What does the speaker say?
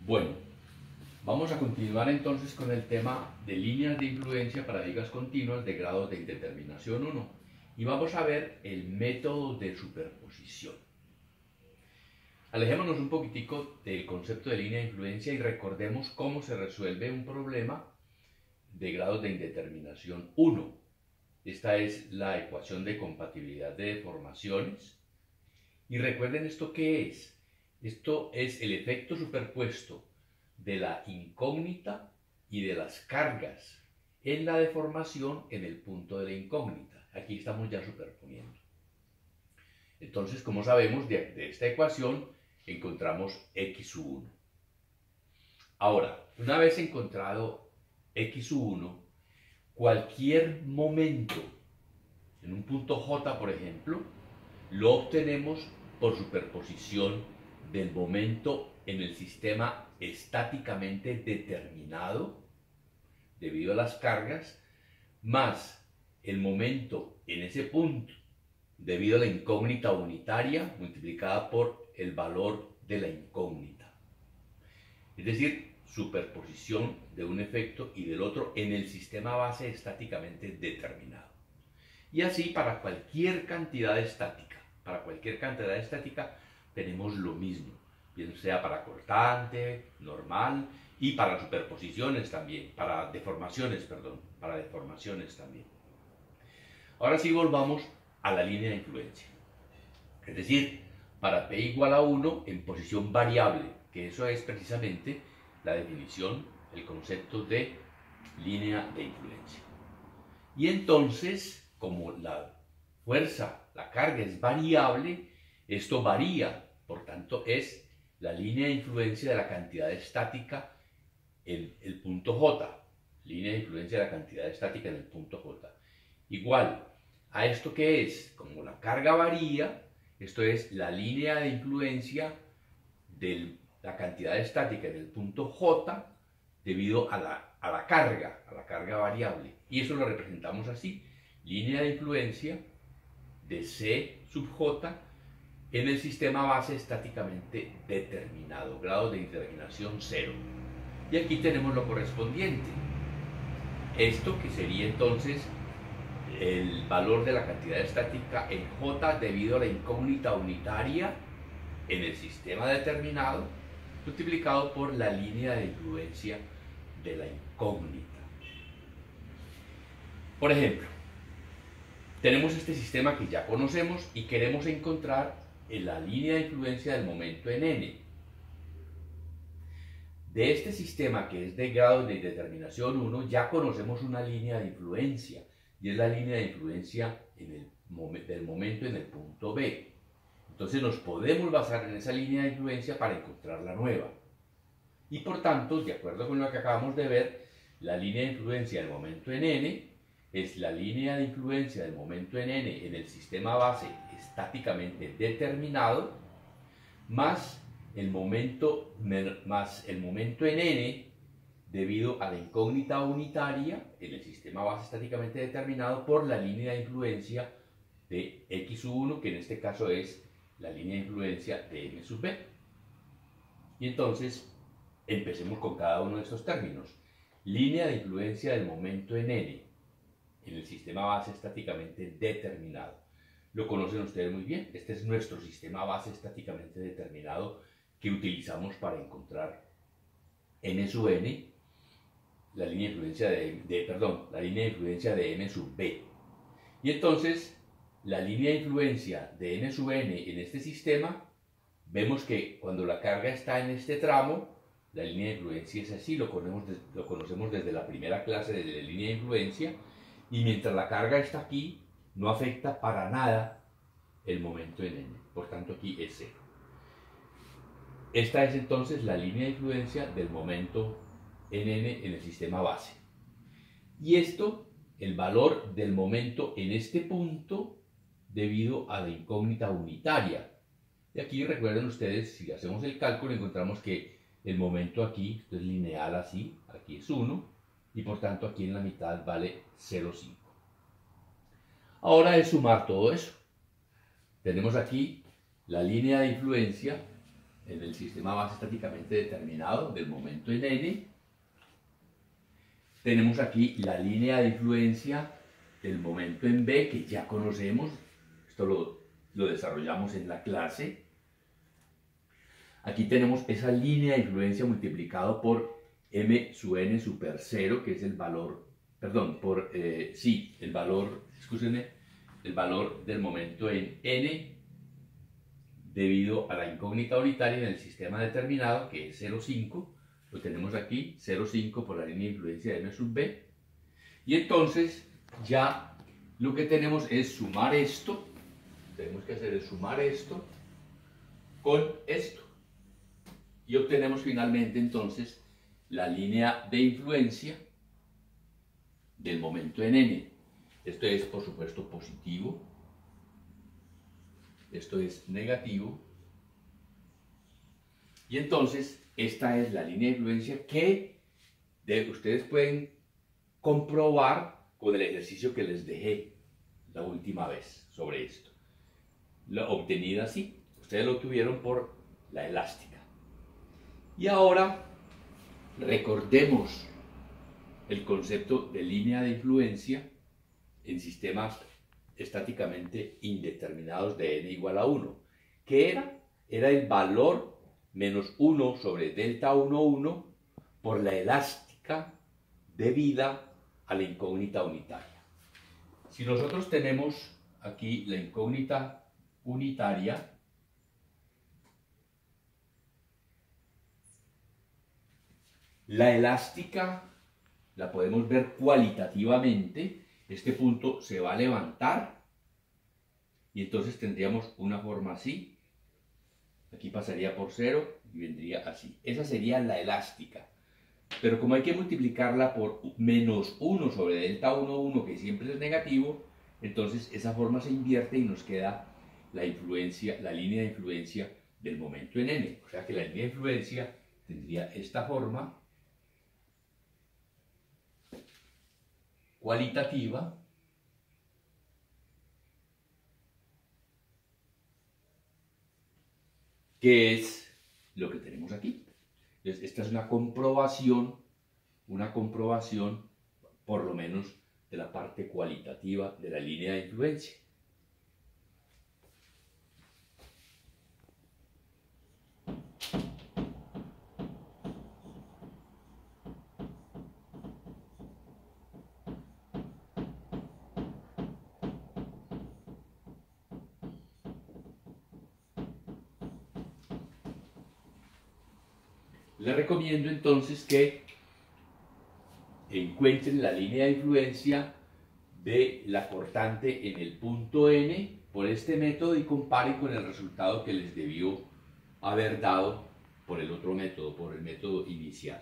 Bueno, vamos a continuar entonces con el tema de líneas de influencia para vigas continuas de grados de indeterminación 1 y vamos a ver el método de superposición. Alejémonos un poquitico del concepto de línea de influencia y recordemos cómo se resuelve un problema de grados de indeterminación 1. Esta es la ecuación de compatibilidad de deformaciones. Y recuerden esto qué es. Esto es el efecto superpuesto de la incógnita y de las cargas en la deformación en el punto de la incógnita. Aquí estamos ya superponiendo. Entonces, como sabemos, de esta ecuación encontramos x1. Ahora, una vez encontrado x1, cualquier momento en un punto J, por ejemplo, lo obtenemos por superposición del momento en el sistema estáticamente determinado debido a las cargas más el momento en ese punto debido a la incógnita unitaria multiplicada por el valor de la incógnita. Es decir, superposición de un efecto y del otro en el sistema base estáticamente determinado. Y así para cualquier cantidad estática. Para cualquier cantidad estática tenemos lo mismo, bien sea para cortante, normal y para superposiciones también, para deformaciones también. Ahora sí volvamos a la línea de influencia. Es decir, para P igual a 1 en posición variable, que eso es precisamente la definición, el concepto de línea de influencia. Y entonces, como la fuerza, la carga es variable, esto varía, por tanto es la línea de influencia de la cantidad estática en el punto J, línea de influencia de la cantidad estática en el punto J. Igual a esto que es, como la carga varía, esto es la línea de influencia de la cantidad estática en el punto J debido a la carga variable. Y eso lo representamos así, línea de influencia de C sub J en el sistema base estáticamente determinado, grado de indeterminación 0. Y aquí tenemos lo correspondiente. Esto que sería entonces el valor de la cantidad estática en J debido a la incógnita unitaria en el sistema determinado multiplicado por la línea de influencia de la incógnita. Por ejemplo, tenemos este sistema que ya conocemos y queremos encontrar en la línea de influencia del momento en n. De este sistema que es de grado de indeterminación 1 ya conocemos una línea de influencia y es la línea de influencia del momento en el punto B. Entonces nos podemos basar en esa línea de influencia para encontrar la nueva. Y por tanto, de acuerdo con lo que acabamos de ver, la línea de influencia del momento en n es la línea de influencia del momento en n en el sistema base estáticamente determinado más el momento en n debido a la incógnita unitaria en el sistema base estáticamente determinado por la línea de influencia de x1, que en este caso es la línea de influencia de n sub b. Y entonces empecemos con cada uno de estos términos. Línea de influencia del momento en n en el sistema base estáticamente determinado. Lo conocen ustedes muy bien. Este es nuestro sistema base estáticamente determinado que utilizamos para encontrar n sub n, la línea de influencia la línea de influencia de n sub b. Y entonces, la línea de influencia de n sub n en este sistema, vemos que cuando la carga está en este tramo, la línea de influencia es así, lo conocemos desde la primera clase, desde la línea de influencia, y mientras la carga está aquí, no afecta para nada el momento en n. Por tanto, aquí es 0. Esta es entonces la línea de influencia del momento en n en el sistema base. Y esto, el valor del momento en este punto debido a la incógnita unitaria. Y aquí recuerden ustedes, si hacemos el cálculo, encontramos que el momento aquí, esto es lineal así, aquí es 1, y por tanto aquí en la mitad vale 0,5. Ahora es sumar todo eso. Tenemos aquí la línea de influencia en el sistema base estáticamente determinado del momento en n. Tenemos aquí la línea de influencia del momento en B, que ya conocemos. Esto lo desarrollamos en la clase. Aquí tenemos esa línea de influencia multiplicado por m sub n super 0, que es el valor, perdón, el valor, excúsenme, el valor del momento en n debido a la incógnita unitaria en el sistema determinado, que es 0,5. Lo tenemos aquí, 0,5 por la línea de influencia de m sub b. Y entonces ya lo que tenemos es sumar esto. Tenemos que hacer es sumar esto con esto. Y obtenemos finalmente entonces la línea de influencia del momento en n. Esto es, por supuesto, positivo. Esto es negativo. Y entonces, esta es la línea de influencia que ustedes pueden comprobar con el ejercicio que les dejé la última vez sobre esto. La obtenida así. Ustedes lo tuvieron por la elástica. Y ahora recordemos el concepto de línea de influencia en sistemas estáticamente indeterminados de n igual a 1. ¿Qué era? Era el valor menos 1 sobre delta 1, 1 por la elástica debida a la incógnita unitaria. Si nosotros tenemos aquí la incógnita unitaria, la elástica la podemos ver cualitativamente. Este punto se va a levantar y entonces tendríamos una forma así. Aquí pasaría por 0 y vendría así. Esa sería la elástica. Pero como hay que multiplicarla por menos 1 sobre delta 1, 1, que siempre es negativo, entonces esa forma se invierte y nos queda la línea de influencia del momento en n. O sea que la línea de influencia tendría esta forma cualitativa, que es lo que tenemos aquí. Entonces, esta es una comprobación por lo menos de la parte cualitativa de la línea de influencia. Les recomiendo entonces que encuentren la línea de influencia de la cortante en el punto n por este método y comparen con el resultado que les debió haber dado por el otro método, por el método inicial.